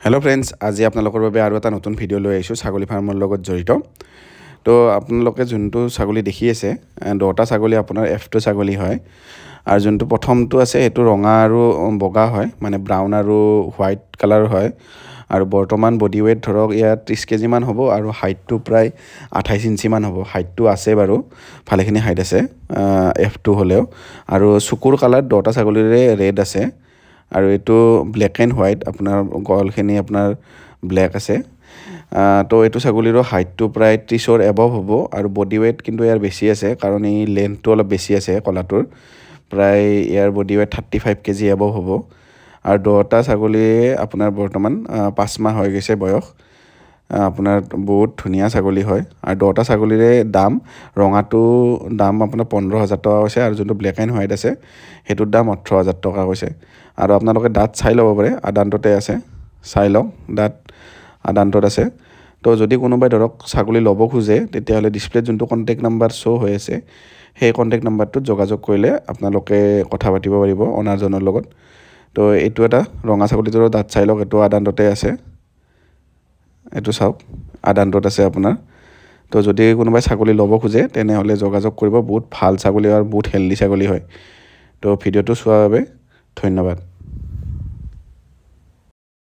hello friends आज আপোনালোকৰ বাবে আৰু এটা নতুন ভিডিও লৈ আইছো ছাগলী ফাৰ্মৰ লগত জড়িত তো আপোনালোকে যোনটো ছাগলী দেখি আছে দুটা ছাগলী আপোনাৰ F2 ছাগলী হয় আৰু যোনটো প্ৰথমটো আছে এটো ৰঙা আৰু বগা হয় মানে ব্ৰাউন আৰু হোৱাইট কালাৰ হয় আৰু বৰ্তমান বডি ওয়েট ধৰক ইয়া 30 কেজি মান হ'ব আৰু হাইটটো প্ৰায় 28 ইঞ্চি মান হ'ব হাইটটো আছে বাৰু ভালেখিনি হাইট আছে F2 হলেও আৰু চকুৰ কালাৰ দুটা ছাগলীৰে ৰেড আছে আৰু এটো ব্ল্যাক এন্ড হোৱাইট আপোনাৰ গলখিনি আপোনাৰ ব্ল্যাক আছে তো এটো ছাগলীৰ হাইটটো প্ৰায় 30 অৰ এবভ হ'ব আৰু বডি ওয়েট কিন্তু ইয়াৰ বেছি আছে কাৰণ এই লেন্থটো অলপ বেছি আছে কলাটোৰ প্ৰায় ইয়াৰ বডি ওয়েট 35 কেজি এবভ হ'ব আৰু দুটা ছাগলী আপোনাৰ বৰ্তমান 5 মাহ হৈ গৈছে বয়স আপোনাৰ বহুত ধুনিয়া ছাগলী হয় আৰু দুটা ছাগলীৰে দাম ৰঙাটো দাম আপোনাৰ 15000 টকা হৈছে আৰু যোনটো ব্ল্যাক এন্ড হোৱাইট আছে হেতুৰ দাম 18000 টকা হৈছে আৰু আপোনালোকে দাঁত চাই ল'ব পাৰে আদান্ততে আছে চাই লওক দাঁত আদান্তত আছে তো যদি কোনোবাই ধৰক ছাগলী ল'ব খোজে তেতিয়া হলে ডিসপ্লেত যোনটো কন্টাক্ট নাম্বাৰ শো হৈ আছে সেই কন্টাক্ট নাম্বাৰটো যোগাযোগ কৰিলে আপোনালোকে কথা পাতিব পাৰিব অনাৰজনৰ লগত তো এটো এটা ৰঙা ছাগলীটোৰ দাঁত চাই লওক এটো আদান্ততে আছে এটো চাওক আদান্তত আছে আপোনাৰ তো যদি কোনোবাই ছাগলী ল'ব খোজে তেনে হলে যোগাযোগ কৰিব বহুত ভাল ছাগলী আৰু বহুত হেলদি ছাগলী হয় তো ভিডিওটো চোৱাৰ বাবে ধন্যবাদ